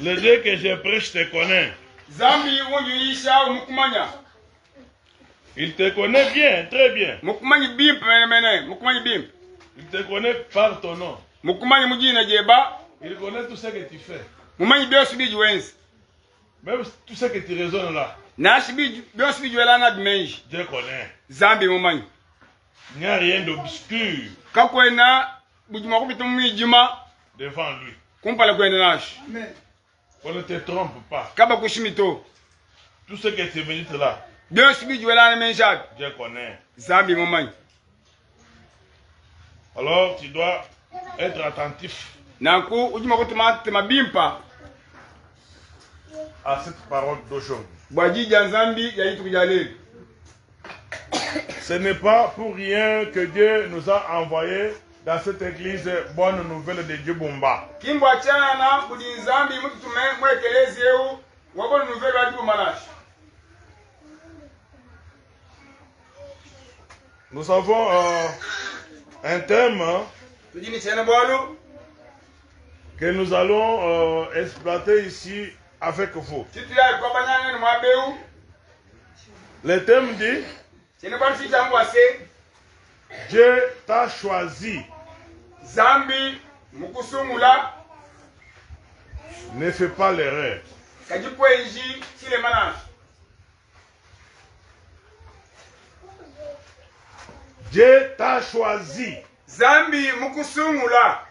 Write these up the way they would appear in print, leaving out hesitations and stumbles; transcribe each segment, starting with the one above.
Le Dieu que je prêche te connaît. Zambi wonjuisha mukumanya. Il te connaît bien, très bien. Mukumanyi bimp mene, mukumanyi bimp. Il te connaît par ton nom. Mukumanyi mujina jeba. Il connaît tout ce que tu fais. Mumanyi byosi bijuwenzi. Même tout ce que tu raisonnes là. Nashi byosi bijuelana dimenji. Dieu connaît. Zambi mumanyi. Il n'y a rien d'obscur Kakwena bujuma kupita mwijima devant lui. kumpala kwenda nashi. On ne te trompe pas. Kaba kushimito. Tout ce que tu médites là, Byosi bijuelana menshad. Dieu connaît. Zambi mumanyi. Alors tu dois être attentif Nanku ujuma kutuma tema bimpa. à cette parole d'aujourd'hui. Bwajija Zambi yayitu kujaleli. Ce n'est pas pour rien que Dieu nous a envoyés dans cette église Bonne Nouvelle de Dieu Bumba. Kimbwa chana kudi Zambi mutume mwekelezi eu wabona nouvelle wa Dieu Manash. Nous avons un thème que nous allons exploiter ici avec vous. Le thème dit: Dieu t'a choisi. Zambi mukusungula Ne fais pas l'erreur. kajikwenji chile Manash. Dieu t'a choisi. Zambi mukusungula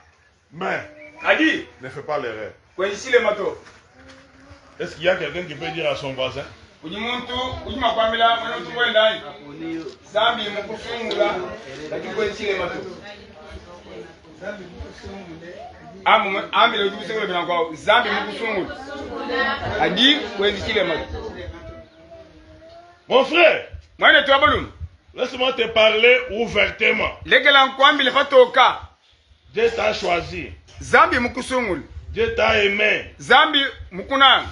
Mais kadi ne fais pas l'erreur. kwenji chile mato. Est-ce qu'il y a quelqu'un qui peut dire à son voisin? Ujimuntu ujima kwamila mwenutu mwendani. Zambi mukusungula kajikwenji chile mato. Amile ujibusengule bila kwao. Zambi mukusungula kadi kwenji chile mato. Mon frère, Mwana tu abalum. laisse-moi te parler ouvertement. Legela nkwambile fatoka. Dieu t'a choisi. Zambi mukusungula. Dieu t'a aimé. Zambi mukuna.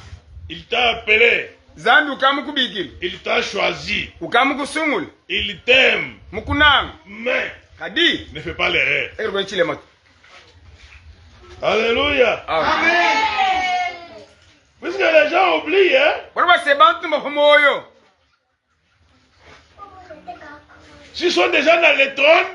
Il t'a appelé. Zambi ukamukubikile. Il t'a choisi. Ukamukusungula. Il t'aime. Mukuna. Mais Kadi. ne fais pas l'erreur. Ero chile mato. Alléluia. Amen. Puisque les gens oublient, hein? Wala se bantu mahomoyo. S'ils sont déjà dans le trône,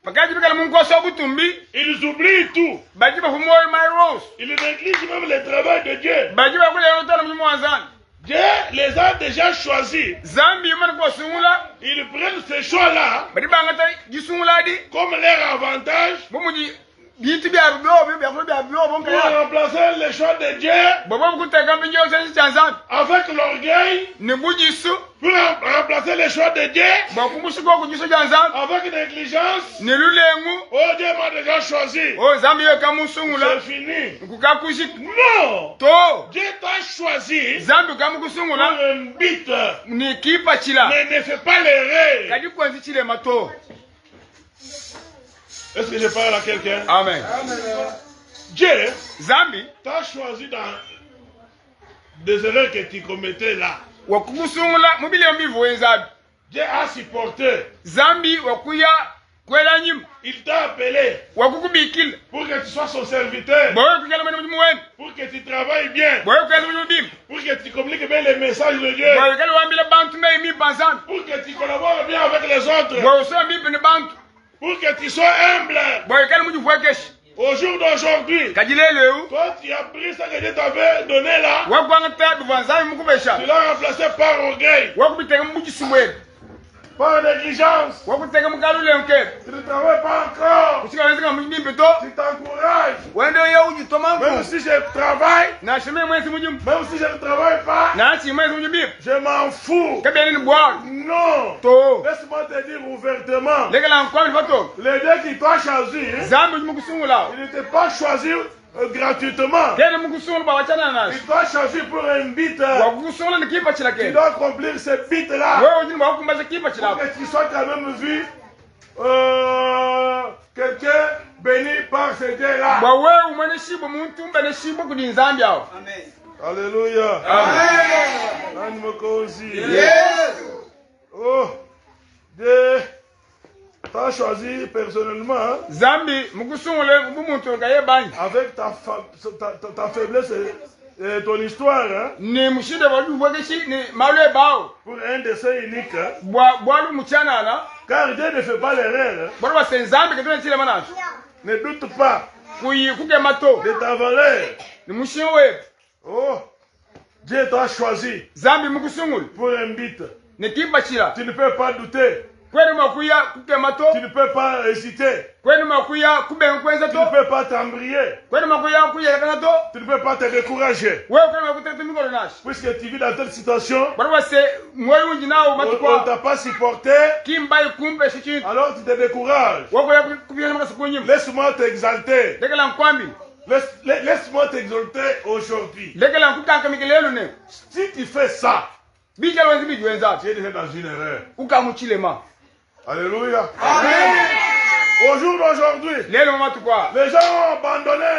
Pakati bikala mungu so butumbi. ils oublient tout. Baji mahomoyo my rose. Ils négligent même le travail de Dieu. Baji ba kule yotana mwanzani. Dieu les a déjà choisis. Zambi man ko sungula. Ils prennent ce choix-là Badi bangata gisungula di. comme leur avantage Bumuji biti bya rudo bya bya pour remplacer le choix de Dieu Bobo kuteka mbinyo sensi chanzan. avec l'orgueil, Ne bujisu. pour remplacer le choix de Dieu Bakumushi ko kujisu chanzan. avec négligence. Ne lulengu. Oh, Dieu m'a déjà choisi. O zambi yo kamusungula. C'est fini. Kukakushi. Non! To. Dieu t'a choisi Zambi kamukusungula. pour un but. Ni kipa chila. Mais ne fais pas l'erreur. Kadi kwanzi chile mato. Est-ce que je parle à quelqu'un? Amen. Dieu Zambi t'a choisi dans des erreurs que tu commettais là. wakukusungula mubile mbivu wenzabi. Dieu a supporté. Zambi wakuya kwela nyim. Il t'a appelé Wakukubikile. pour que tu sois son serviteur, Boye kugala mwana mwen. pour que tu travailles bien, Boye kugala mwana bim. pour que tu communiques bien les messages de Dieu, Boye kugala wambile bantu me mi banzan. pour que tu collabores bien avec les autres, Boye so mbi ne bantu. pour que tu sois humble. Boye kugala muju fwekesh. Au jour d'aujourd'hui, Kajilele u. toi tu as pris ce que Dieu t'avait donné là, Wakwanga tabi vanzani mukubesha. tu l'as remplacé par orgueil, Wakubitega muji simwe. par négligence. Wakutega mukalule nke. Tu ne travailles pas encore. Kusika wenza muji mbeto. Tu t'encourages. Wende ye uji tomangu. Même si je travaille, Na shime mwenzi muji. même si je ne travaille pas, Na chi mwenzi muji bim. je m'en fous. Kabeli ni bwa. Non. To. Laisse-moi te dire ouvertement. Legela nkwami fato. Le Dieu qui t'a choisi, Zambi mukusungula. il n'était pas choisi gratuitement. Kene mukusungula ba wachana nashi. Il t'a choisi pour un but. Wakusungula ni kipa chila Tu kene. dois accomplir ce but-là. Wewe ujini wakumbaza kipa chila. Pour que tu sois quand même vu quelqu'un béni par ce Dieu-là. Ba wewe umane shibo muntu mbane shibo kudi Zambi hao. Amen. Alléluia. Amen. Amen. Aussi. Yes. Oh, Dieu t'a choisi personnellement Zambi mukusungule muntu kaye bani. avec ta faiblesse ton histoire, hein, ne mushide walu wageshi ne maule bao pour un dessein unique, hein, boalu muchana na car Dieu ne fait pas l'erreur. Hein. borwa senzambe ke tole manage Ne doute pas kuyi kuke mato de ta valeur. ne mushiwe Oh, Dieu t'a choisi zambi mukusungul pour un but. ne kibachira Tu ne peux pas douter. kwenu makuya kuke mato Tu ne peux pas hésiter. kwenu makuya kuben kwenza Tu ne to peux pas t'embrayer. kwenu makuya kuya kana to Tu ne peux pas te décourager. wewe kwenu makutete mikolo nash Puisque tu vis dans telle situation, borwa se moyo unjinao on ne matukwa t'a pas supporté, kimbai kumbe shichi alors tu te décourages. wako ya kubiyana makasukunyim Laisse-moi t'exalter. dekala nkwambi Laisse-moi t'exalter aujourd'hui. dekala nkutanka mikelelo ne Si tu fais ça, bijalo wenzi bijwenza tu es déjà dans une erreur. ukamuchilema Alléluia. Amen. Au jour d'aujourd'hui, lelo matukwa les gens ont abandonné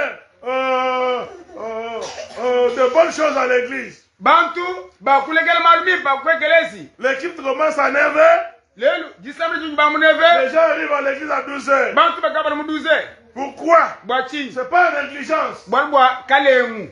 de bonnes choses à l'église. bantu bakulegela malumi bakwegelezi L'équipe commence à 9h. lelo disambe junju bamuneve Les gens arrivent à l'église à 12h. bantu bakaba muduze Pourquoi? bwachi C'est pas négligence. bwa kalemu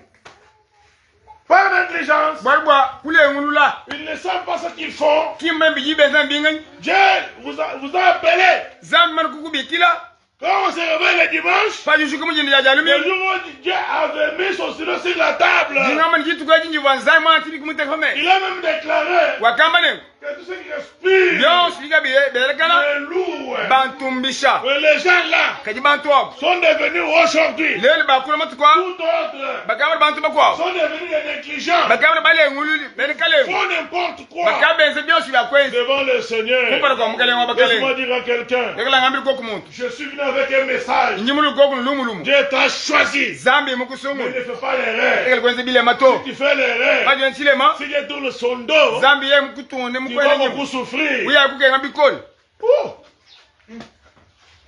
Par négligence. bwa kulengu lula Ils ne savent pas ce qu'ils font. kimbe bijibenza mbingani Dieu vous a appelé. zambi man kukubikila Quand on se réveille le dimanche, pajushuka mujindi ya jalumi le jour où Dieu avait mis son stylo sur la table, jingama njituka jinji wanzai mwana tibi kumutefame il a même déclaré wakamba ne que tous ceux qui respirent byonsi biga berekana le louent. bantumbisha Les gens là kaji bantu abo sont devenus aujourd'hui, lelo bakula matukwa tout autres, bakaba bantu bakwao sont devenus des négligents, bakaba balengululi berekalemu font n'importe quoi bakabenze byonsi byakwenzi devant le Seigneur. kumpana kwa mukalengu Laisse-moi wabakalengu dire à quelqu'un, lekala ngambili koku muntu je suis venu avec un message. njimulu koku lumulumu Dieu t'a choisi. zambi Mais mukusumu ne fais pas l'erreur. lekala kwenze bilema to Tu fais l'erreur. bajo nchilema Si Dieu tourne son dos, zambi ye mukutunde tu vas mukwele beaucoup nyimu souffrir. uya kukenga bikoli Oh.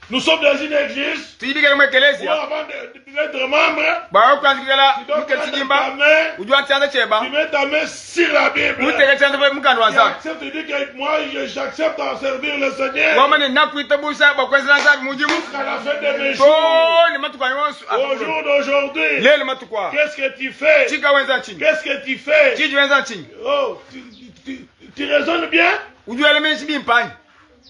Nous sommes dans une église tuyibikele mu où ekelesia avant d'être membre, bawakwanzikila tu dois muke prendre chijimba ta main, ujua nchanza cheba tu mets ta main sur la Bible. uteke chanza mukandi Tu wanzambi acceptes de dire que moi, j'accepte à servir le Seigneur wamane nakuitabusa bakwenzela nzambi mujimu jusqu'à la fin de mes jours. toni matukwani wonsu Au jour d'aujourd'hui, lelo matukwa qu'est-ce que tu fais? chika wenza nchinyi Qu'est-ce que tu fais? chiji wenza nchinyi Oh, tu raisonnes bien? ujua elemenshi bimpanyi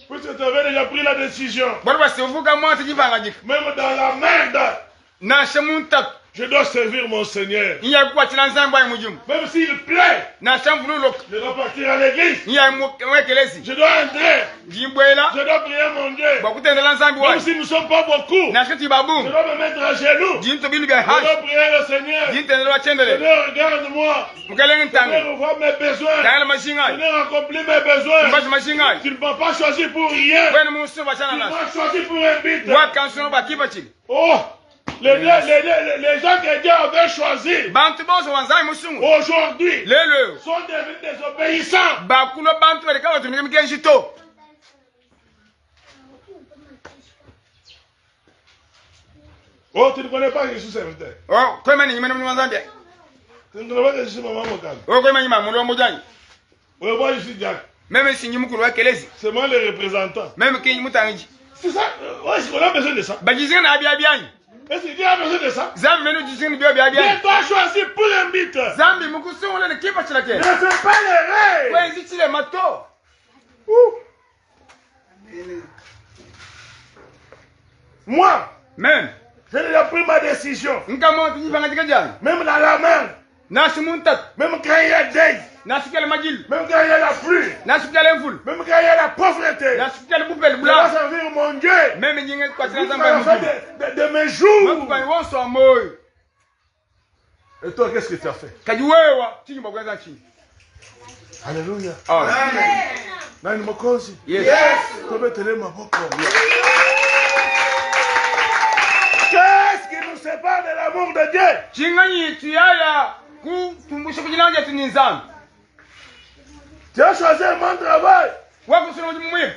Puisque tu avais déjà pris la décision. bwali bwasivuga mwati jivanganyika Même dans la merde, nashe muntatu je dois servir mon Seigneur. iya kukwatila nzambi wayi mujimu Même s'il plaît, nashe mvululoka je dois partir à l'église. iya mwekelezi Je dois entrer. njimbwela Je dois prier mon Dieu. bwakutendela nzambi Même wayi si nous ne sommes pas beaucoup, nashe je tibabumu dois me mettre à genoux. jinto bintu bya Je dois hashi prier le Seigneur. jintendela wachendele Seigneur, regarde-moi. mukelenga ntange Seigneur, vois mes besoins. tangela mashingayi Seigneur, accomplis mes besoins. mbashi mashingayi Tu ne m'as pas choisi pour rien. kwene musu Tu bachana nashe m'as choisi pour un but. wakansono bakipa chili Oh, les gens que Dieu avait choisis bantu bose wanzambi musungu aujourd'hui lelo sont devenus désobéissants. bakulo bantu baleka batumike mikenshito Oh, tu ne connais pas que je suis serviteur. kwemani nyimene muni wanzambi Tu ne connais pas que je suis maman Mokabe. kwemani nyima muli wamujanyi Oui, moi je suis Jack. meme sinyi mukulu wakelezi C'est moi le représentant. meme kinyi mutangi C'est ça. Ouais, on a besoin de ça. bajizinga na abyabyanyi Est-ce que Dieu a besoin de ça? zambi menu jizinga byo byabyanyi Dieu t'a choisi pour un but. zambi mukusungule ni kipa Ne chilake fais pas l'erreur. kwenzi chile mato Moi, meme j'ai déjà pris ma décision. nkamonti nyivanga jikajani Même dans la mer, nashi muntatu même quand il y a deuil, nasikele majili même quand il y a la pluie, nasikele mvulu même quand il y a la pauvreté, nasikele bupeli je dois bula servir mon Dieu meme nyinga kwatila jusqu'à nzambi la fin mujimu de mes jours. matukani wonso amoyo Et toi, qu'est-ce que tu as fait? kajiwewa chinyi bakwenza nchinyi Alléluia. amen Nani mokozi? yes Tobetele maboko. Qu'est-ce qui nous sépare de l'amour de Dieu? chinganyi tuyaya kutumbusha kujinanja tuni nzambi Tu as choisi un bon travail. wakusuna mujimu mwimu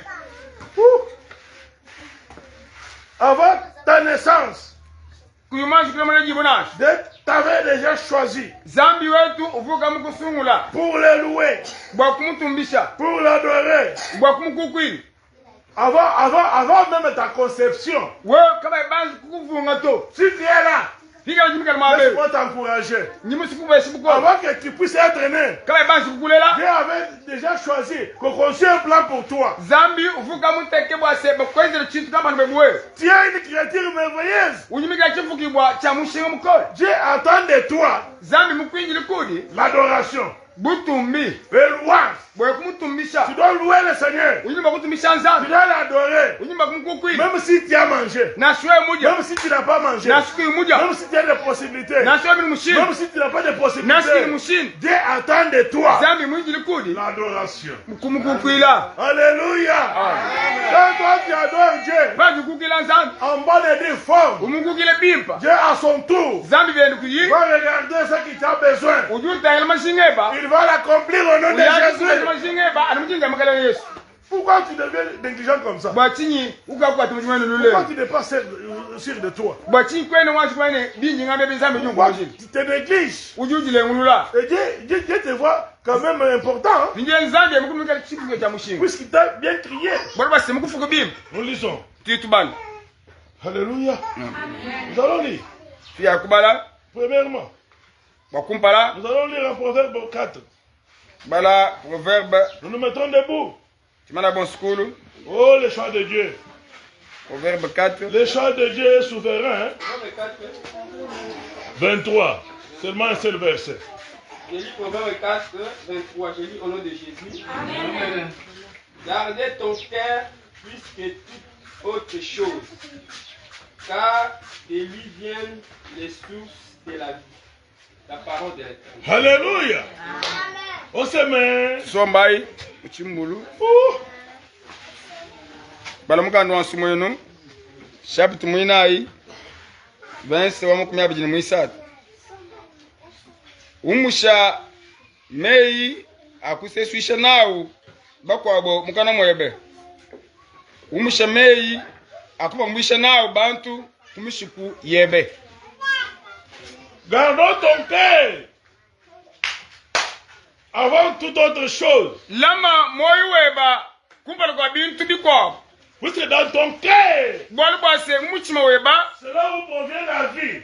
Avant ta naissance, kuyumanshi kula mwana jibu nashi Dieu t'avait déjà choisi zambi wetu uvuka mukusungula pour le louer, bwa kumutumbisha pour l'adorer. bwa kumukukwili Avant même ta conception. we kama ibanzi kukuvunga to Si tu es là, Laisse-moi t'encourager. Avant que tu puisses être né, Dieu avait déjà choisi qu'on conçue un plan pour toi. Tu es une créature merveilleuse. Dieu attend de toi l'adoration, le louange. Tu dois louer le Seigneur. Tu dois l'adorer. Même si tu as mangé. Même si tu n'as pas mangé. Même si tu as des possibilités. Même si tu n'as pas de possibilités. Dieu attend de toi l'adoration. Alléluia. Quand toi tu adores Dieu en bonne et due forme, Dieu à son tour va regarder ce qu'il t'a besoin. Il va l'accomplir au nom de Jésus. Pourquoi tu deviens négligent comme ça? Pourquoi tu n'es pas sûr de toi? Pourquoi tu te négliges? Et Dieu te voit quand même important. Puisqu'il t'a bien crié. Nous lisons. Alléluia. Nous allons lire. Premièrement, nous allons lire en Proverbe 4. Nous nous mettons debout. Oh, le choix de Dieu. Proverbe 4. Le choix de Dieu est souverain. 23. Seulement un seul verset. Je lis Proverbe 4, 23. Je lis au nom de Jésus. Amen. Gardez ton cœur plus que toute autre chose, car de lui viennent les sources de la vie. La parole de l'Éternel. Alléluia. On se met. Sombai, Uchimbulu. Balamukando wa sumo yenu. Chapitre mwinai. Verset wa makumi abiri mwisatu. Umusha mei akuseswisha nawo bakwabo mukana moyebe. Umusha mei akuba mwisha nawo bantu kumishiku yebe. Gardons ton cœur avant toute autre chose. Lama moyweba kumpala kwa bintu biko. Puisque dans ton cœur, c'est là où provient la vie.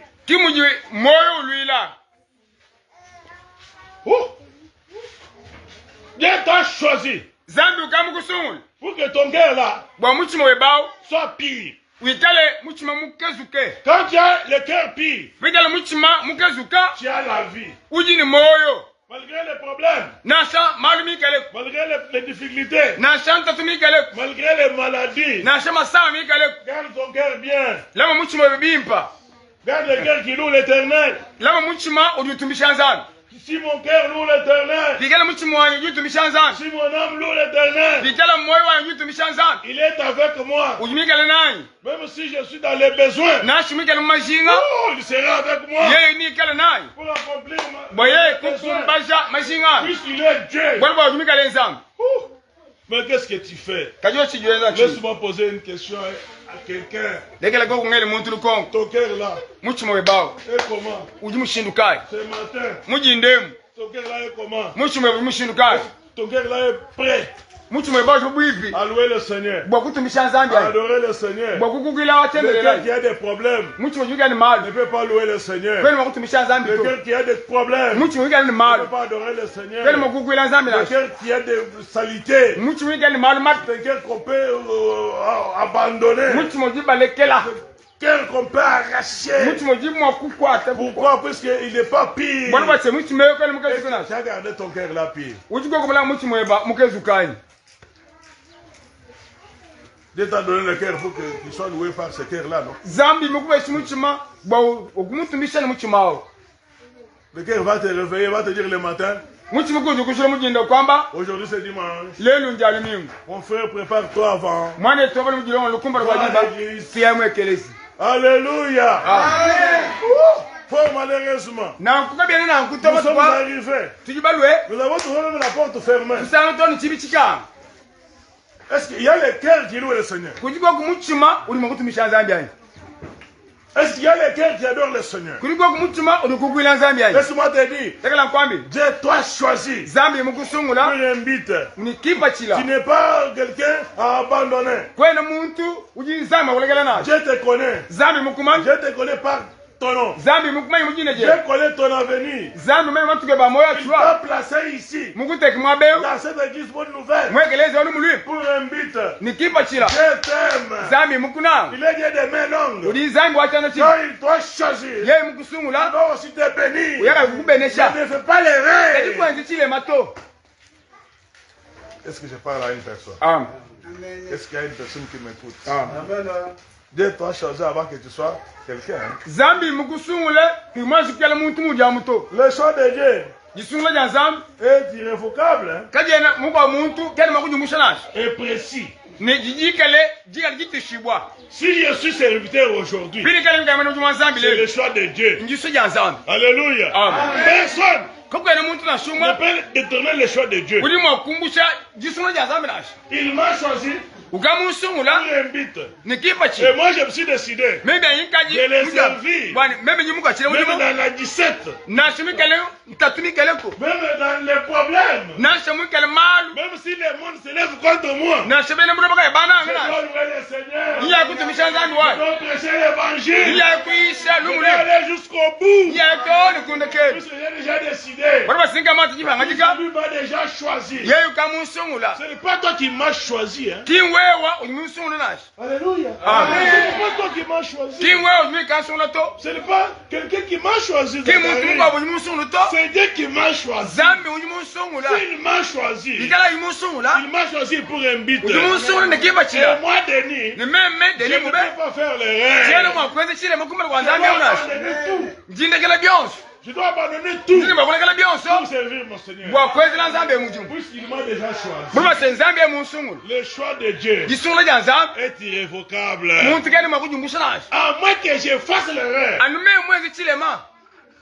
Dieu t'a choisi pour que ton cœur là soit pire. Quand tu as le cœur pire, tu as la vie. Malgré les problèmes, malgré les difficultés, malgré les maladies, garde ton cœur bien. Garde le cœur qui loue l'Éternel. Si mon cœur loue l'Éternel, si mon âme loue l'Éternel, il est avec moi. Même si je suis dans les besoins, oh, il sera avec moi pour accomplir mes besoins. Puisqu'il est Dieu. Mais qu'est-ce que tu fais? Laisse-moi poser une question à quelqu'un. Ton cœur là est comment? Ce matin, ton cœur là est comment? Ton cœur là est prêt à louer le Seigneur, à adorer le Seigneur. Quelqu'un qui a des problèmes ne peut pas louer le Seigneur. Quelqu'un qui a des problèmes ne peut pas adorer le Seigneur. Quelqu'un qui a des saletés, quelqu'un qu'on peut abandonner, quelqu'un qu'on peut arracher. Pourquoi? Puisqu'il n'est pas pire. Tu as gardé ton cœur là pire. Dieu t'a donné le cœur pour qu'il soit loué par ce cœur-là, non? Le cœur va te réveiller, va te dire le matin. Aujourd'hui c'est dimanche. Mon frère, prépare-toi avant. Alléluia. Amen. Fort malheureusement, nous sommes arrivés. Nous avons trouvé même la porte fermée. Est-ce qu'il y a le cœur qui loue le Seigneur? Est-ce qu'il y a le cœur qui adore le Seigneur? Laisse-moi te dire, Dieu t'a choisi pour invite. Tu n'es pas quelqu'un à abandonner. Dieu te connaît. Dieu te connaît par ton nom. Zambi mukumanyi mujine je. Je connais ton avenir. Zambi mimi matuke ba moyo Il chwa. t'a placé ici. Mukuteki mwabeo. Dans cette église bonne nouvelle. Mwekeleze olu mulwi. Pour un but. Nikipa chila. Je t'aime. Zambi mukuna. Il est Dieu des mains longues. Udi zambi wachana chi. Donc il doit choisir. Yeye mukusungula. Il doit aussi te bénir. Uyaka kukubenesha. Ne fais pas l'erreur. Kati kwenzi chile mato. Est-ce que je parle à une personne? Amen. Est-ce qu'il y a une personne qui m'écoute? Amen. Dieu doit choisir avant que tu sois quelqu'un. Zambi mukusungule kimwazikela muntu muja muto. Le choix de Dieu Jisungula ja zambi. est irrévocable, hein, Kajena mukwa muntu kene makujumusha nashi. et précis. Ne jijikele jikali jitishibwa. Si je suis serviteur aujourd'hui, Bili kale ngamana ujuma zambi c'est le. le choix de Dieu. Njiso ja zambi. Alléluia. Amen. Personne Koko ene muntu na ne shumwa. peut détourner le choix de Dieu. Uli mwakumbusha jisungula ja zambi nashi. Il m'a choisi Ukamusungula pour un but. nikipa chi. Et moi, je me suis décidé, Mebe yinkaji. Je les servis. Bwana mebe nyimuka chile même ujuma. dans la 17, Na shumikele ntatumikele ko. même dans les problèmes, Na shumikele malu. même si le monde se lève contre moi, Na shebele muna baka bana je ngana. dois louer le Seigneur. Iya kutumisha zambi Je wa. dois prêcher l'évangile. Iya kuisha Je dois lumule. aller jusqu'au bout. Iya ko ni kundeke. Puisque j'ai déjà décidé. Bwana basinga mata jipanga jika. Lui m'a déjà choisi. Yeyu kamusungula. Ce n'est pas toi qui m'as choisi. Hein. Kinwewa umusungula nashi. Alléluia. Amen. Ce n'est pas toi qui m'as choisi. Kinwewa umika sungula to. Ce n'est pas quelqu'un qui m'a choisi. Kimuntu ngwa umusungula to. C'est Dieu qui m'a choisi. Zambi umusungula. Il m'a choisi. Ikala umusungula. Il m'a choisi pour un but. Umusungula nikipa Et chila. moi, Denis, Ni meme je deli ne mube. peux pas faire Tiene l'erreur. mwa kweze chile mukumele kwa Je zambi dois unashi. abandonner tout. Jindekele byonso. Je dois abandonner tout Ndine bakulekele byonso. pour servir mon Seigneur. Bwa kweze na zambi emujumu. Puisqu'il m'a déjà choisi. Mulwa se zambi emusungula. Le choix de Dieu Jisungula ja zambi. est irrévocable. Muntu kene makujumbusha nashi. À moins que je fasse l'erreur. Anu meme mwezi chile ma.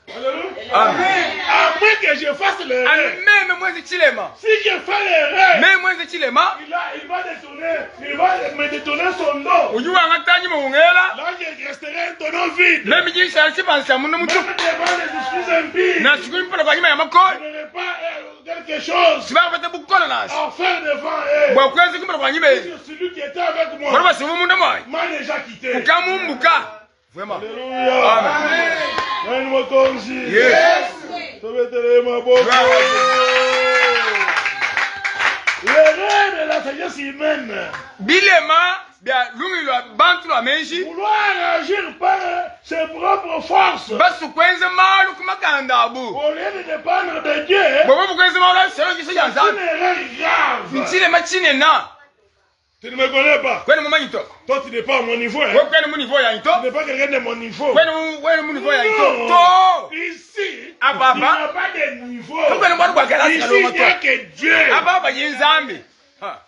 Alléluia. Amen. À moins que je fasse l'erreur. Anu meme mwezi chile ma. Si je fais l'erreur, Meme mwezi chile ma. il va me détourner son dos. Ujuwa ngatanyi muungela. Là, je resterai un tonneau vide. Meme jinsa chipansa munu mutu. Même devant les esprits impies, Na shukuri mpala kwa nyuma ya makoi. je n'aurai pas quelque chose Siba kwete bukola nashi. à faire devant eux. Bwa kweze kumpala kwa nyuma ezi. Celui qui était avec moi Bwana basimu munda mwai. m'a déjà quitté. Ukamumbuka. Vraiment. Alléluia. Amen. Nani mokonzi. Yes. Tobetele maboko. L'erreur de la sagesse humaine. Bilema bia lungi lwa bantu lwa menji. Vouloir agir par ses propres forces. Basu kwenze malu kumakanda abu. Au lieu de dépendre de Dieu. Bobo kwenze malu sero kiso C'est janza. une erreur grave. Nchile machine na. Tu ne me connais pas. Kwenu mumanyi to. Toi, tu n'es pas à mon niveau. Hein. Wewe kwenu mu niveau ya ito. Tu n'es pas quelqu'un de mon niveau. Kwenu mu niveau ya ito. Non. To. Ici, Ah, il n'y papa. a pas de niveau. Kwa kwenu bwana kwa galasi Ici, kaloma il n'y a to. que Dieu. Aba ba yinzambi. Ha.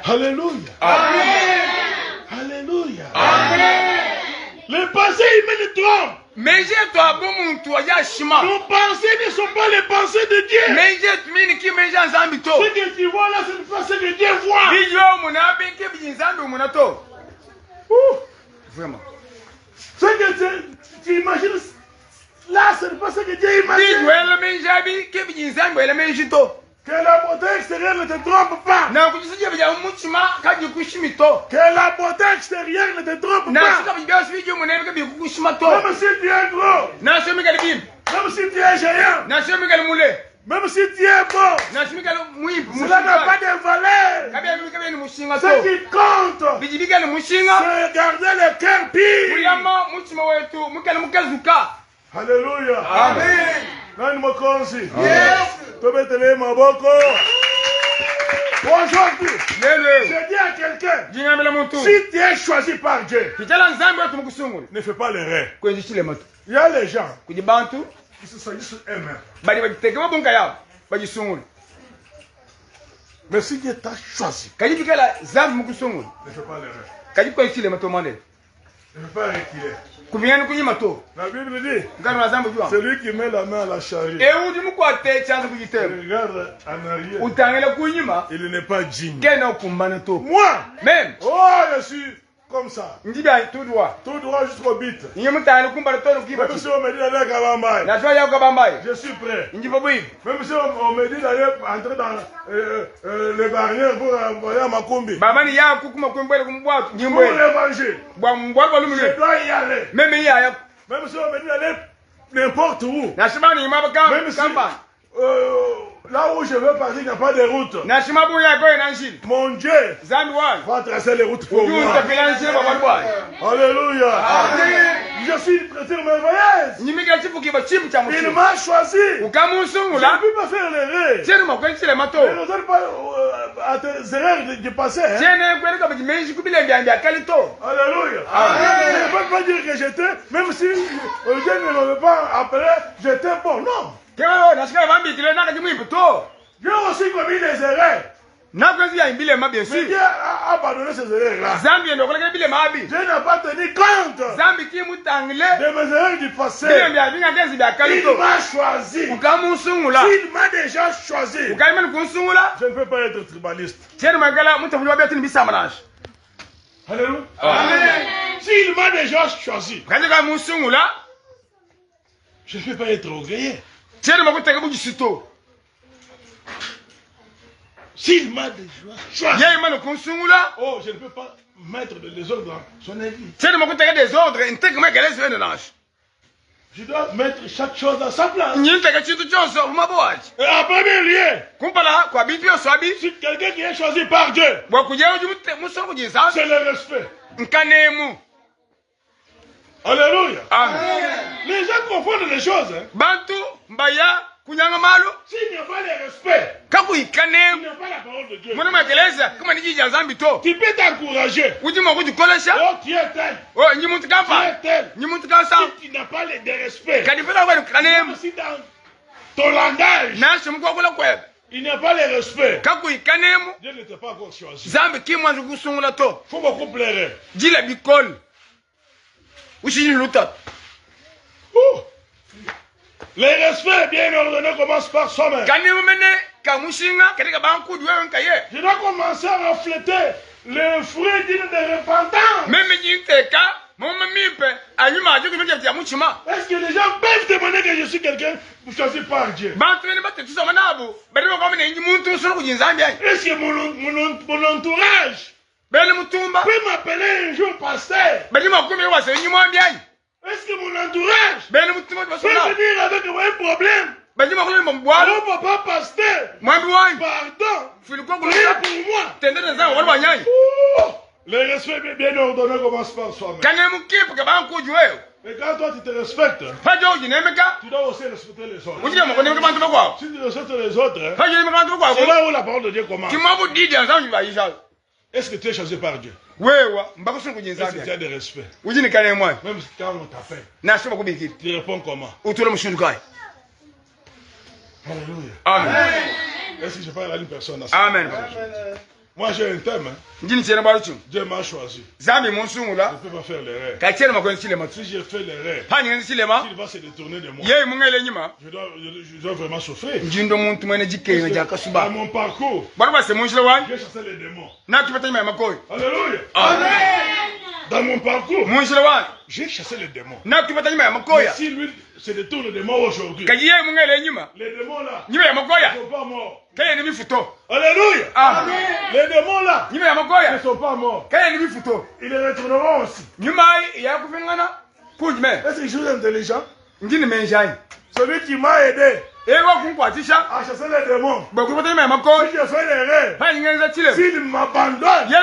Alléluia. Amen. Alléluia. Amen. Les pensées humaines trompent. Menje to abu muntu ya shima. Nos pensées ne sont pas les pensées de Dieu. Menje tumini ki menje nzambi to. Ce que tu vois là, c'est pas ce que Dieu voit. Bijo muna beke bijinzambi muna to. Vraiment. Ce que tu imagines là, c'est pas ce que Dieu imagine. Bijo ele menjabi ke bijinzambi ele menji to. Que la beauté extérieure ne te trompe pas. Na kujisije bija muchima kaji kushimi to. Que la beauté extérieure ne te trompe Na pas. sika bija bijo muna beke bikushima to. Même si tu es gros, Na shomi kali bim. même si tu es géant, Na shomi kali mule. même si tu es beau, Na shomi kali mui. cela n'a pas de valeur. Kabia mimi kabia ni mushinga Ce to. qui compte, Biji bika ni mushinga. c'est garder le cœur pur. Kuyama muchima wetu mukali mukazuka. Alléluia. Amen. Nani mokonzi. Yes. Tobetele maboko. Aujourd'hui, Lele. je dis à quelqu'un, Jingamela muntu. si tu es choisi par Dieu, Kijala nzambi wetu mukusungula. ne fais pas l'erreur. Kwenye chile moto. Il y a les gens Kujibantu. qui se sont juste eux-mêmes. Bali bajiteke mabunga yao. Bajisungula. Mais si Dieu t'a choisi, Kajibikala zambi mukusungula. ne fais pas l'erreur. Kajikwenye chile moto mwande. Ne fais pas reculer. Kubinyana kunyima to. La Bible dit, Ngano na zambi jwa. celui qui met la main à la charrue, Eudi mukwate chanzo kujitema. regarde en arrière, Utangela kunyima. il n'est pas digne. Kena ukumbana to. Moi, Même. oh, je suis comme ça. Ndiba tout droit. Tout droit jusqu'au bit. Nyemutana kumba tolo kiba. Même si on me dit d'aller à Kabambaye. Na toya Kabambaye. Je suis prêt. Ndiba bui. Même si on me dit d'aller entrer dans les barrières pour envoyer à Makumbi. Bamani ya kukuma kumbele kumbwa Pour nyimwe. l'évangile. Bwa mbwa balumule. Je dois y aller. Même ya. Même si on me dit d'aller n'importe où. Na shimani yimaba kamba. Même si là où je veux partir, il n'y a pas de route. Na shimabu ya goye nanjil. Mon Dieu Zambiwan. va tracer les routes pour moi. Alléluia. Je suis traiteur merveilleuse. Il m'a choisi. Je ne peux pas faire l'erreur. Je ne donne pas à tes erreurs du passé. Alléluia. Je ne peux pas dire que j'étais, même si Dieu ne m'avait pas appelé, j'étais bon. Non. J'ai aussi commis des erreurs. Mais Dieu a abandonné ces erreurs-là. Dieu n'a pas tenu compte de mes erreurs du passé. Il m'a choisi. S'il m'a déjà choisi, je ne peux pas être tribaliste. Alléluia. S'il m'a déjà choisi, je ne peux pas être orgueilleux. S'il m'a déjà choisi, oh, je ne peux pas mettre des désordres dans son église. Je dois mettre chaque chose à sa place. Et en premier lieu, si quelqu'un qui est choisi par Dieu, c'est le respect. Alléluia. Les gens confondent les choses. S'il n'y a pas de respect, il n'y a pas la parole de Dieu. Tu peux t'encourager. Oh, tu es tel. Si tu n'as pas de respect, si dans ton langage, il n'y a pas de respect, Dieu ne t'a pas encore choisi. Il faut beaucoup pleurer. Oh. Le respect bien ordonné commence par soi-même. Je dois commencer à refléter le fruit d'une repentance. Est-ce que les gens peuvent demander que je suis quelqu'un choisi par Dieu? Est-ce que mon entourage peut m'appeler un jour pasteur? Est-ce que mon entourage peut venir avec un problème? Oh papa pasteur, pardon, priez pour moi. Le respect bien ordonné commence par soi-même. Et quand toi tu te respectes, tu dois aussi respecter les autres. Si tu respectes les autres, c'est là où la parole de Dieu commence. Est-ce que tu es choisi par Dieu? Est-ce que tu as des respects? Même quand on t'appelle, tu réponds comment? Alléluia. Amen. Est-ce que je parle à une personne? Amen. Moi j'ai un thème. Dieu m'a choisi. Je ne peux pas faire l'erreur. Si j'ai fait l'erreur, s'il va se détourner de moi, je dois vraiment souffrir. Dans mon parcours, j'ai chassé les démons. Alléluia. Amen. Dans mon parcours, j'ai chassé les démons. Mais si lui se détourne de moi aujourd'hui, les démons là ne sont pas morts. Alléluia. Amen. Les démons là ne sont pas morts. Ils les retourneront aussi. Est-ce que je suis intelligent? Celui qui m'a aidé à chasser les démons, si je fais l'erreur, s'il m'abandonne, je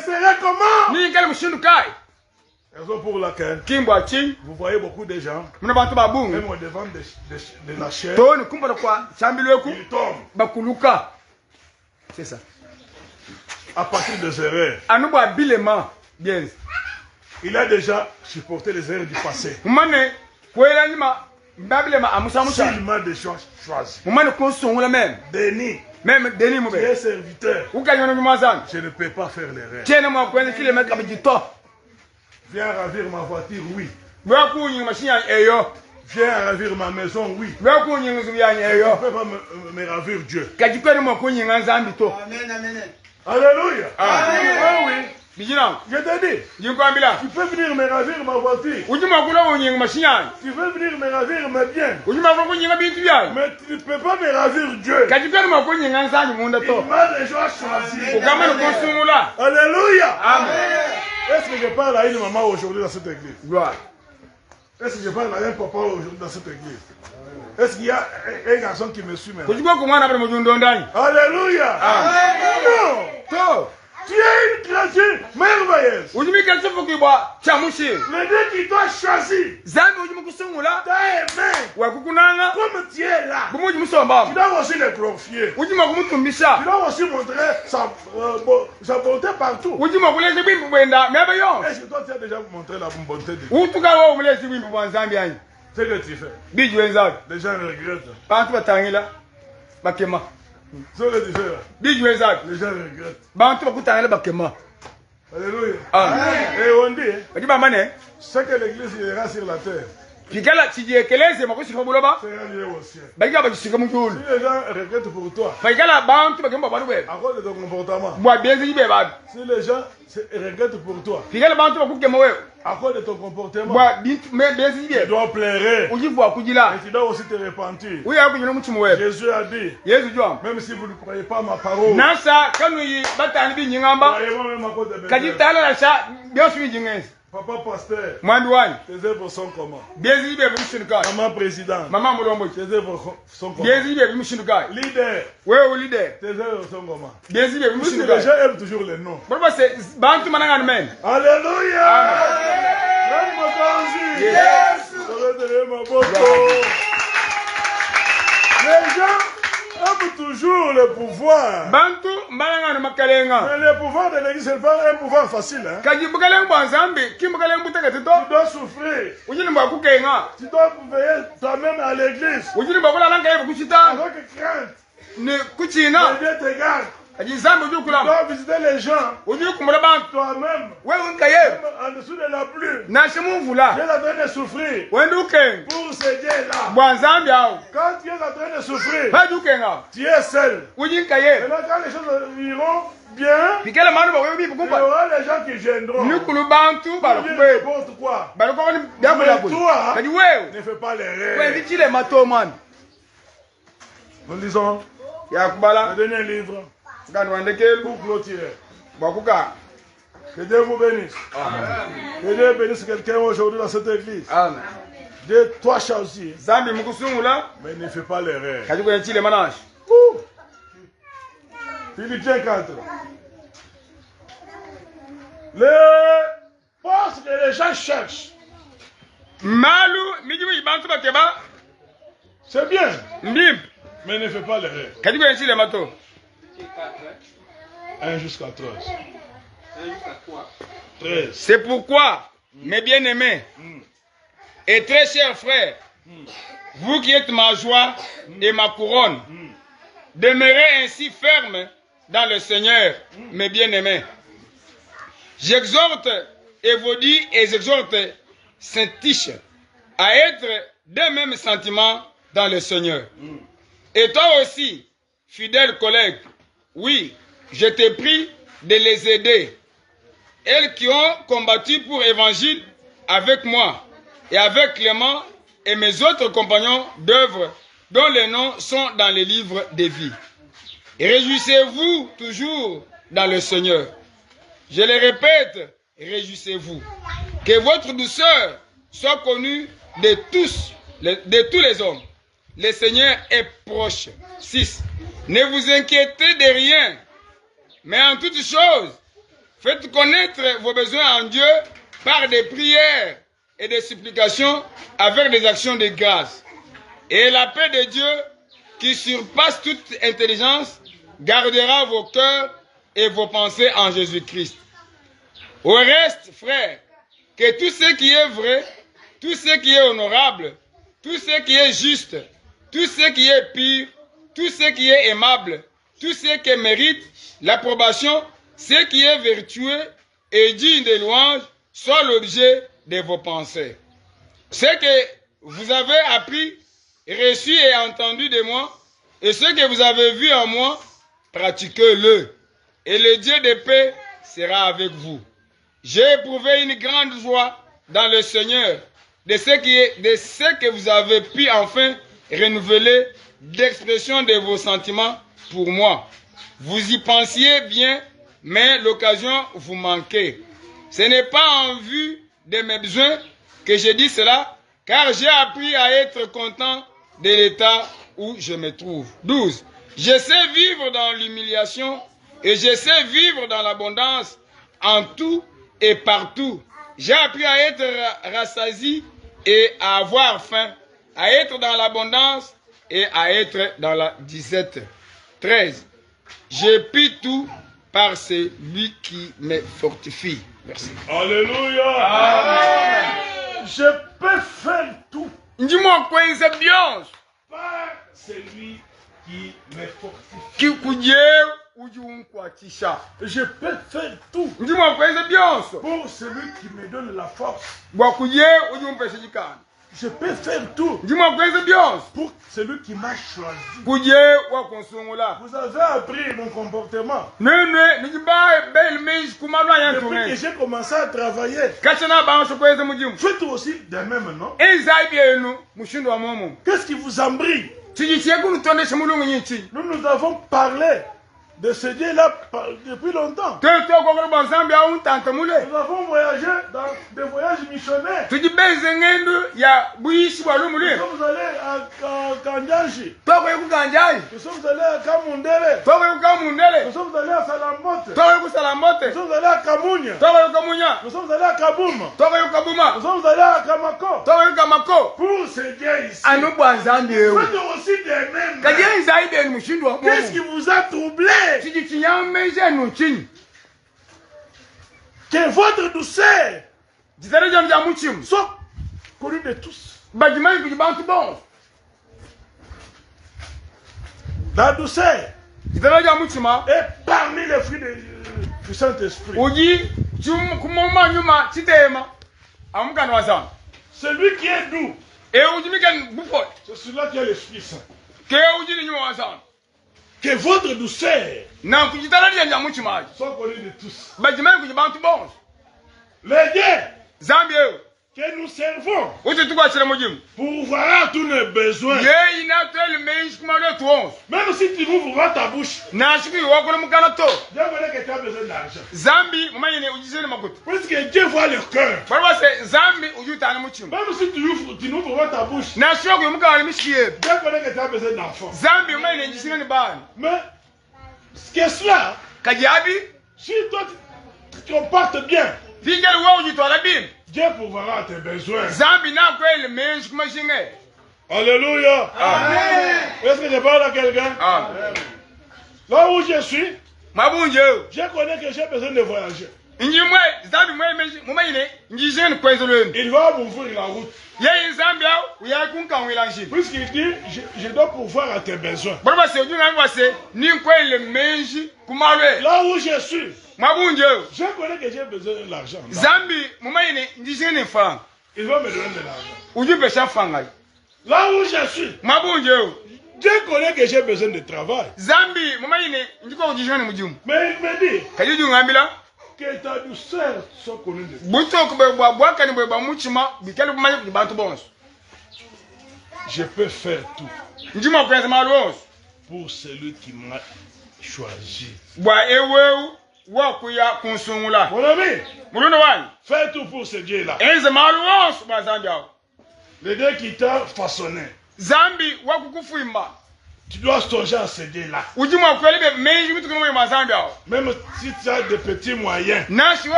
serai comment? Raison pour laquelle vous voyez beaucoup de gens, même au devant de la chair, ils tombent. C'est ça. À partir des erreurs. Il a déjà supporté les erreurs du passé. S'il m'a déjà choisi. Denis, tu es serviteur. Je ne peux pas faire l'erreur. Viens ravir ma voiture, oui. Viens ravir ma maison, oui. Je ne peux pas me ravir Dieu. Amen, amen. Alléluia. Amen. Oui. Je t'ai dit, tu peux venir me ravir ma voiture. Tu veux venir me ravir mes biens. Mais tu ne peux pas me ravir Dieu. Il m'a déjà choisi. Alléluia. Amen. Est-ce que je parle à une maman aujourd'hui dans cette église? Est-ce que je parle à un papa aujourd'hui dans cette église? Est-ce qu'il y a un garçon qui me suit maintenant? Alléluia. Non. Tu es une créature merveilleuse. Le Dieu qui t'a choisi t'a aimé. Comme tu es là, tu dois aussi le glorifier. Tu dois aussi montrer sa bonté partout. Est-ce que toi tu as déjà montré la bonté de Dieu? Ce que tu fais, les gens regrettent. Ce que tu fais là, les gens regrettent. Alléluia. Et on dit, ce que l'église ira sur la terre sera lié au ciel. Si les gens regrettent pour toi à cause de ton comportement, si les gens regrettent pour toi à cause de ton comportement, tu dois pleurer et tu dois aussi te repentir. Jésus a dit, même si vous ne croyez pas ma parole, croyez-moi même à cause de mes œuvres. Papa pasteur, tes œuvres sont comment? Maman président, tes œuvres sont comment? Leader, tes œuvres sont comment? Parce que les gens aiment toujours les noms. Alléluia. Les gens aiment toujours le pouvoir. Mais le pouvoir de l'église, ce n'est pas un pouvoir facile. Hein? Tu dois souffrir. Tu dois veiller toi-même à l'église. Avec crainte. Dieu te garde. Tu dois visiter les gens toi-même, en dessous de la pluie. Tu es en train de souffrir pour ce Dieu-là. Quand tu es en train de souffrir, tu es seul. Maintenant, quand les choses iront bien, il y aura les gens qui viendront. N'importe quoi. Mais toi, ne fais pas l'erreur. Nous lisons le dernier livre. Pour clôturer. Que Dieu vous bénisse. Amen. Que Dieu bénisse quelqu'un aujourd'hui dans cette église. Amen. Dieu toi choisi. Mais ne fais pas l'erreur. Philippiens 4. Le poste que les gens cherchent, c'est bien. Mais ne fais pas l'erreur. 1 jusqu'à 13. C'est pourquoi, mes bien-aimés et très chers frères, vous qui êtes ma joie et ma couronne, demeurez ainsi fermes dans le Seigneur, mes bien-aimés. J'exhorte Évodie et j'exhorte Saint-Tiche à être d'un même sentiment dans le Seigneur. Et toi aussi, fidèle collègue, oui, je t'ai pris de les aider. Elles qui ont combattu pour l'évangile avec moi et avec Clément et mes autres compagnons d'œuvre dont les noms sont dans les livres des vies. Réjouissez-vous toujours dans le Seigneur. Je le répète, réjouissez-vous. Que votre douceur soit connue de tous les hommes. Le Seigneur est proche. 6. Ne vous inquiétez de rien, mais en toutes choses, faites connaître vos besoins en Dieu par des prières et des supplications avec des actions de grâce. Et la paix de Dieu, qui surpasse toute intelligence, gardera vos cœurs et vos pensées en Jésus-Christ. Au reste, frères, que tout ce qui est vrai, tout ce qui est honorable, tout ce qui est juste, tout ce qui est pur, tout ce qui est aimable, tout ce qui mérite l'approbation, ce qui est vertueux et digne de louange, soit l'objet de vos pensées. Ce que vous avez appris, reçu et entendu de moi, et ce que vous avez vu en moi, pratiquez-le. Et le Dieu de paix sera avec vous. J'ai éprouvé une grande joie dans le Seigneur de ce que vous avez pu enfin renouveler d'expression de vos sentiments pour moi. Vous y pensiez bien, mais l'occasion vous manquait. Ce n'est pas en vue de mes besoins que je dis cela, car j'ai appris à être content de l'état où je me trouve. 12. Je sais vivre dans l'humiliation et je sais vivre dans l'abondance en tout et partout. J'ai appris à être rassasié et à avoir faim, à être dans l'abondance et à être dans la 17. 13. Je puis tout par celui qui me fortifie. Merci. Alléluia. Amen. Je peux faire tout. Dis-moi quoi, c'est bien. Par celui qui me fortifie. Je peux faire tout. Dis-moi quoi, c'est bien. Pour celui qui me donne la force. Je peux faire tout. Dis-moi quoi, c'est bien. Pour celui qui m'a choisi. Vous avez appris mon comportement. Depuis que j'ai commencé à travailler. Faites aussi de même, non? Qu'est-ce qui vous embrille? Nous avons parlé de ce Dieu-là depuis longtemps. Nous avons voyagé dans des voyages missionnaires. Nous sommes allés à Kanjanji. Nous sommes allés à Kamundere. Nous sommes allés à Salamote. Nous sommes allés à Kamunya. Nous sommes allés à Kabouma. Nous sommes allés à Kamako. Pour ce Dieu ici. Faites aussi des mêmes. Qu'est-ce qui vous a troublé? Que votre douceur soit connue de tous. La douceur est parmi les fruits du Saint-Esprit. Celui qui est doux, c'est celui-là qui a l'Esprit Saint. Que votre douceur soit connue de tous. Les dieux que nous servons pourvoira tous nos besoins. Même si tu n'ouvres ta bouche, Dieu connaît que tu as besoin d'argent. Puisque Dieu voit le cœur. Même si tu n'ouvres ta bouche, Dieu connaît que tu as besoin d'enfants. Mais ce que cela, si toi tu comportes bien, Dieu pourvoira à tes besoins. Alléluia. Amen. Est-ce que je parle à quelqu'un? Là où je suis, je connais que j'ai besoin de voyager. Il va m'ouvrir la route. Puisqu'il dit, je dois pourvoir à tes besoins. Là où je suis, je connais que j'ai besoin de l'argent. Il va me donner de l'argent. Là où je suis, Dieu connaît que j'ai besoin de travail. Mais il me dit que ta douceur soit connue de tous. Je peux faire tout pour celui qui m'a choisi. Mon ami, fais tout pour ce Dieu-là. Le Dieu qui t'a façonné. Tu dois songer à ce Dieu-là. Même si tu as des petits moyens.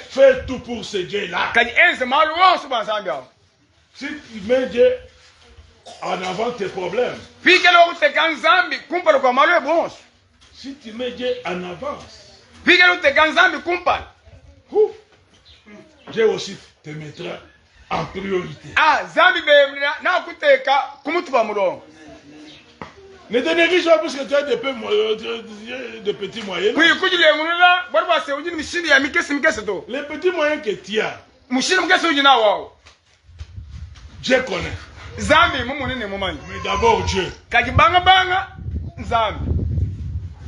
Fais tout pour ce Dieu-là. Si tu mets Dieu en avant tes problèmes. Si tu mets Dieu en avance, Dieu aussi te mettra en priorité. Ne te néglige pas parce que tu as de petits moyens. Les petits moyens que tu as, Dieu connaît. Mais d'abord Dieu.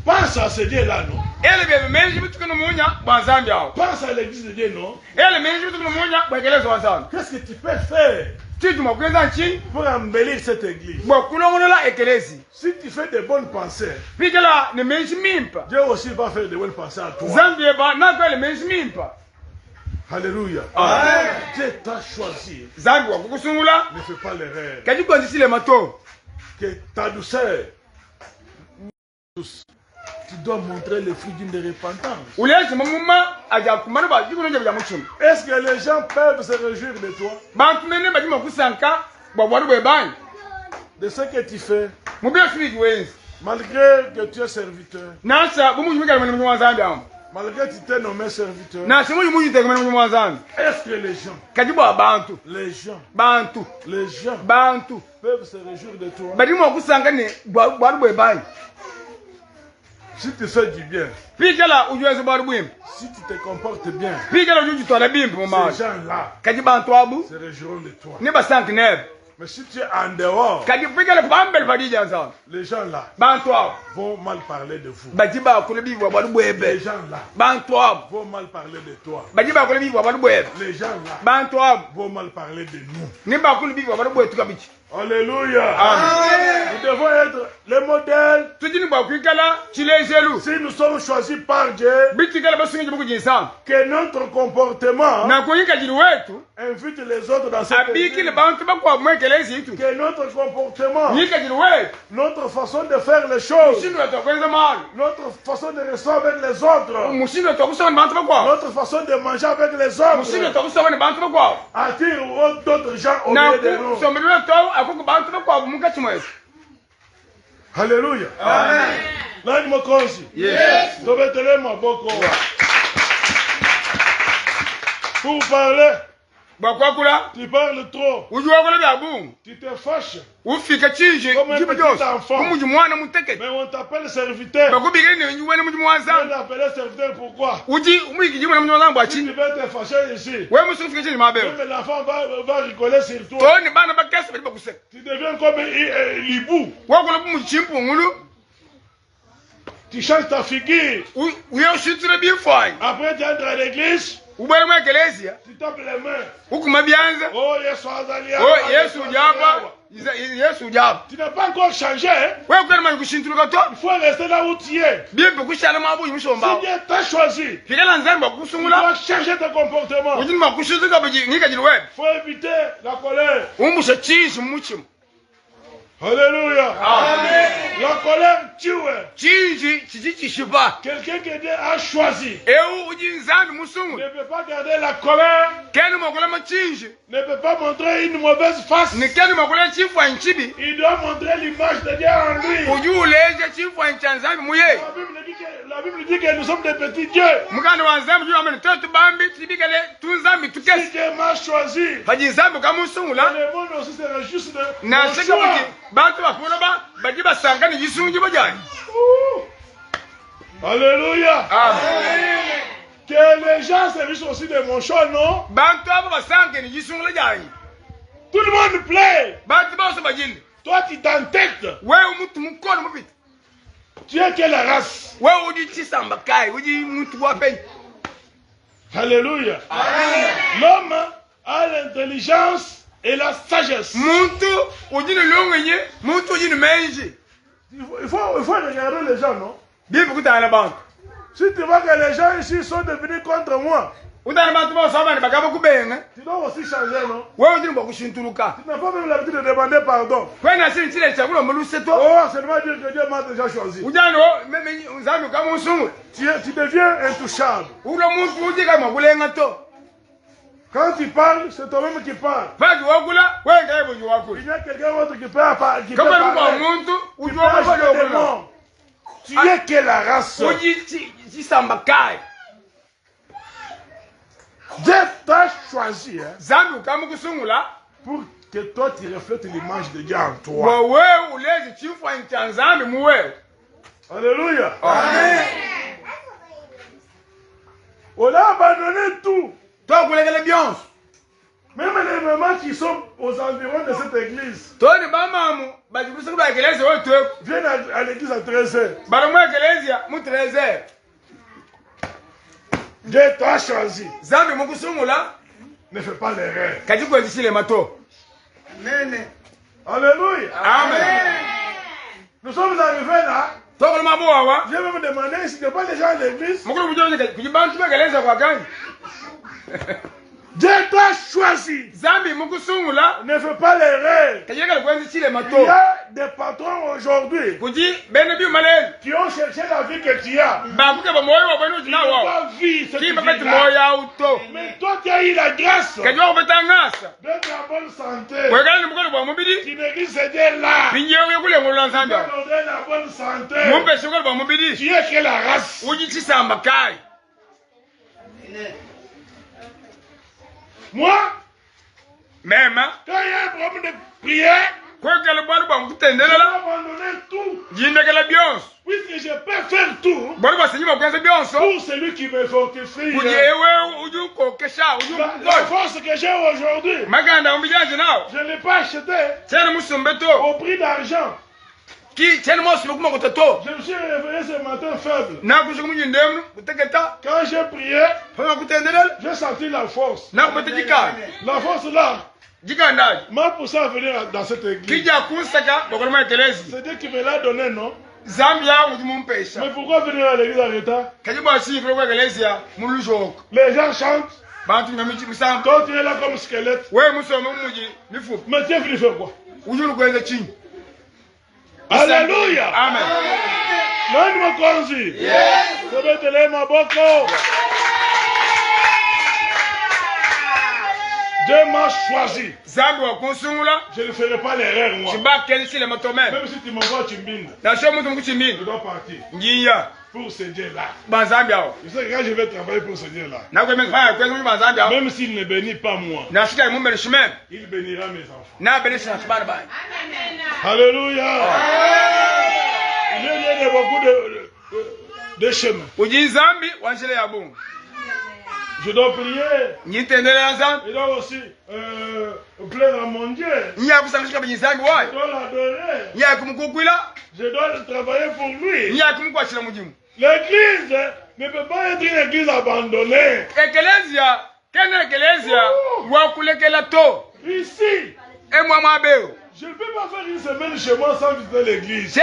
Pense à ce Dieu-là, non? ele bebe menji bitukunu munya banzambi ao. Pense à l'église de Dieu, non? Ele menji bitukunu munya bakelezo wanzambi. Qu'est-ce que tu peux faire pour embellir cette église? Si tu fais de bonnes pensées, Dieu aussi va faire de bonnes pensées à toi. Alléluia. Dieu t'a choisi. Ne fais pas l'erreur. Que ta douceur, tu dois montrer le fruit d'une repentance. Est-ce que les gens peuvent se réjouir de toi? De ce que tu fais, malgré que tu es serviteur, malgré que tu t'es nommé serviteur, est-ce que les gens peuvent se réjouir de toi? Si tu fais du bien, si tu te comportes bien, ces gens-là se réjouiront de toi. Mais si tu es en dehors, les gens-là vont mal parler de vous. Les gens-là vont mal parler de toi. Les gens-là vont mal parler de nous. Alléluia. Nous devons être les modèles. Si nous sommes choisis par Dieu, que notre comportement invite les autres dans cette église. Que notre comportement, notre façon de faire les choses, notre façon de recevoir avec les autres, notre façon de manger avec les autres, attire d'autres gens au milieu de nous. Alléluia. Amen. Là, je me conçu. Yes. Pour parler, tu parles trop. Tu te fâches. Comme un petit enfant. Mais on t'appelle serviteur. On t'appelle serviteur pourquoi? Si tu veux te fâcher ici, même l'enfant va rigoler sur toi. Tu deviens comme l'hibou. Tu changes ta figure. Après tu entres à l'église. Tu tapes les mains. Oh, tu n'as pas encore changé. Il faut rester là où tu es. Si Dieu t'a choisi, tu dois changer ton comportement. Il faut éviter la colère. Alléluia. Amen. La colère tue. Quelqu'un que Dieu a choisi ne peut pas garder la colère, ne peut pas montrer une mauvaise face. Il doit montrer l'image de Dieu en lui. La Bible dit que nous sommes des petits dieux. Si Dieu m'a choisi, le monde aussi sera juste de mon choix. Alléluia. Amen. Que les gens se réjouissent aussi de mon choix, non? Tout le monde plaît. Toi, tu t'entêtes. Tu es quelle race? Alléluia. L'homme a l'intelligence et la sagesse. Il faut regarder les gens, non? Si tu vois que les gens ici sont devenus contre moi, tu dois aussi changer, non? Tu n'as pas même l'habitude de demander pardon. Oh, seulement dire que Dieu m'a déjà choisi. Tu deviens intouchable. Quand tu parles, c'est toi-même qui parles. Il y a quelqu'un d'autre qui peut parler. Tu es quelle race? Dieu t'a choisi pour que toi tu reflètes l'image de Dieu en toi. Alléluia. Amen. On a abandonné tout. Même les mamans qui sont aux environs de cette église viennent à l'église à 13h. Dieu t'a choisi. Zambi mukusungula. Ne fais pas l'erreur. Kati kwa zisile mato. Amen. Alléluia. Amen. Nous sommes arrivés là. Toko mabu wawa. Je vais me demander si ce n'est pas les gens à l'église. Mukuru bujonje kujibantu begeleza kwa gani. Dieu t'a choisi. Zambi mukusungula. Ne fais pas l'erreur. Kati kwa zisile mato. Il y a des patrons aujourd'hui qui ont cherché la vie que tu as. Ils n'ont pas vu ce que tu as. Mais toi, tu as eu la grâce d'être en bonne santé. Tu n'existais là. Tu as la bonne santé. Tu es que la race. Moi, même quand il y a un problème de prière, je vais abandonner tout. Puisque je peux faire tout pour celui qui me fortifie. La force que j'ai aujourd'hui, je ne l'ai pas acheté au prix d'argent. Je me suis réveillé ce matin faible. Quand j'ai prié, j'ai senti la force. La force là m'a poussé à venir dans cette église. C'est Dieu qui me l'a donné, non? Mais pourquoi venir à l'église en retard? Les gens chantent. Toi, tu es là comme squelette. Mais tu es venu faire quoi? Alléluia. Amen. Nani makonzi? Yes. Sebetele maboko. Dieu m'a choisi. Je ne ferai pas l'erreur, moi. Même si tu m'envoies Chimbinde, je dois partir. Pour ce Dieu-là. Je sais que quand je vais travailler pour ce Dieu-là, même s'il ne bénit pas moi, il bénira mes enfants. Alléluia. Il y a beaucoup de chemins. Je dois prier. Je dois aussi plaire à mon Dieu. Je dois l'adorer. Je dois travailler pour lui. L'église ne peut pas être une église abandonnée. Ici, je ne peux pas faire une semaine chez moi sans visiter l'église. Je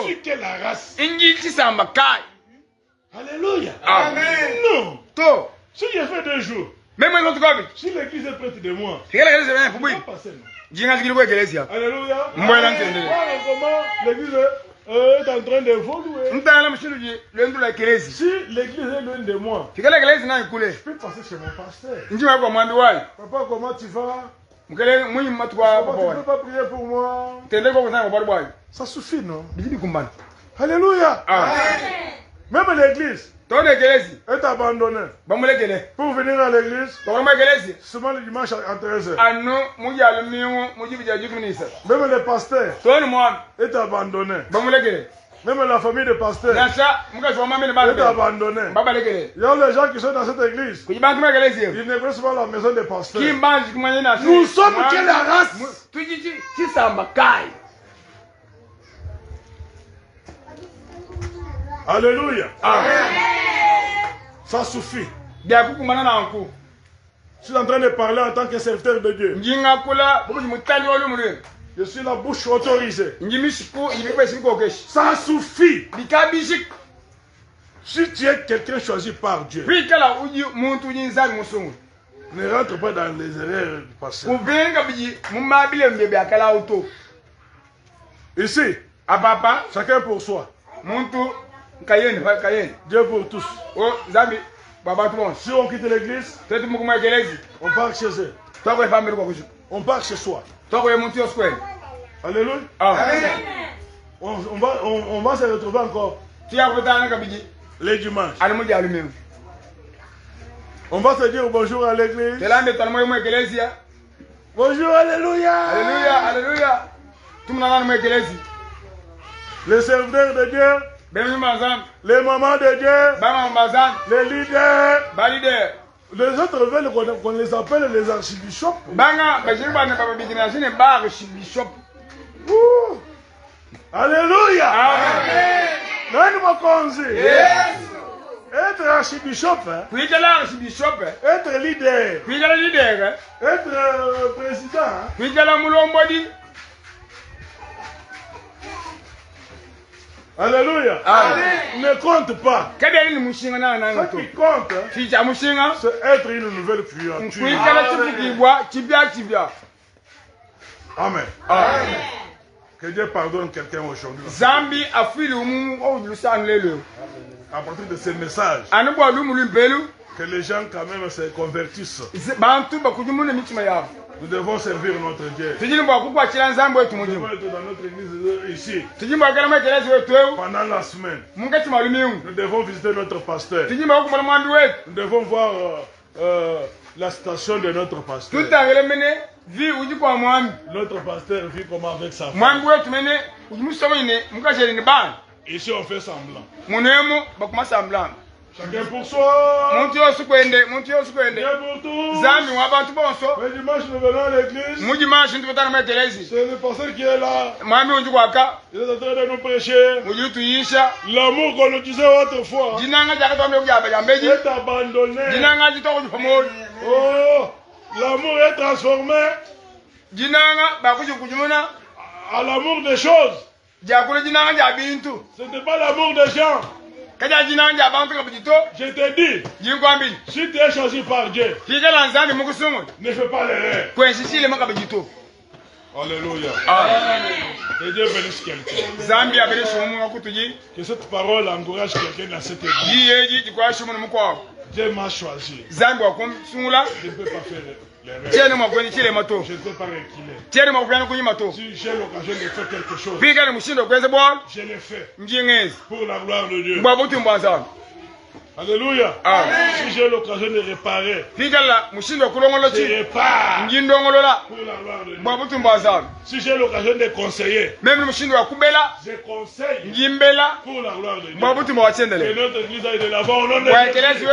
suis que la race. Alléluia. Amen. Non. Si j'ai fait 2 jours, si l'église est prête de moi, je vais passer. Alléluia. Voilà comment l'église est en train d'évoluer. Si l'église est loin de moi, je peux passer chez mon pasteur. Papa, comment tu vas? Tu ne peux pas prier pour moi. Ça suffit, non? Alléluia. Même l'église est abandonnée. Pour venir à l'église, seulement le dimanche à 13h. Même le pasteur est abandonné. Même la famille de pasteur est abandonnée. Il y a les gens qui sont dans cette église. Ils ne connaissent pas la maison des pasteurs. Nous sommes quelle race? Alléluia. Amen. Ça suffit. Je suis en train de parler en tant que serviteur de Dieu. Je suis la bouche autorisée. Ça suffit. Si tu es quelqu'un choisi par Dieu, ne rentre pas dans les erreurs du passé. Ici, chacun pour soi. Dieu pour tous. Si on quitte l'église, on part chez eux. On part chez soi. Alléluia. On va se retrouver encore les dimanches. On va se dire bonjour à l'église. Bonjour, alléluia. Alléluia. Les serviteurs de Dieu. Les mamans de Dieu. Les leaders. Les autres veulent qu'on les appelle les archibishops. Alléluia. Amen. Nani makonzi? Yes. Être archibishop. Kuikala archibishop. Être leader. Kuikala leader. Être président. Kuikala mulombodi. Alléluia. Ne compte pas. Ce qui compte, c'est être une nouvelle créature. Amen. Que Dieu pardonne quelqu'un aujourd'hui. À partir de ces messages, que les gens quand même se convertissent. Nous devons servir notre Dieu. Nous devons être dans notre église ici. Pendant la semaine. Nous devons visiter notre pasteur. Nous devons voir la station de notre pasteur. Notre pasteur vit comment avec sa femme. Ici on fait semblant. Chacun pour soi. Dieu pour tous. Mais dimanche nous venons à l'église. C'est le pasteur qui est là. Il est en train de nous prêcher. L'amour qu'on nous disait autrefois est abandonné. Oh, l'amour est transformé à l'amour des choses. Ce n'est pas l'amour des gens. Je te dis, si tu es choisi par Dieu, ne fais pas l'erreur. Alléluia. Que Dieu bénisse quelqu'un. Que cette parole encourage quelqu'un dans cette église. Dieu m'a choisi. Je ne peux pas faire l'erreur. Je ne peux pas reculer. Si j'ai l'occasion de faire quelque chose, je l'ai fait pour la gloire de Dieu. Alléluia. Si j'ai l'occasion de réparer, je répare pour la gloire de Dieu. Si j'ai l'occasion de conseiller, je conseille pour la gloire de Dieu. Que notre église aille de l'avant au nom de Jésus.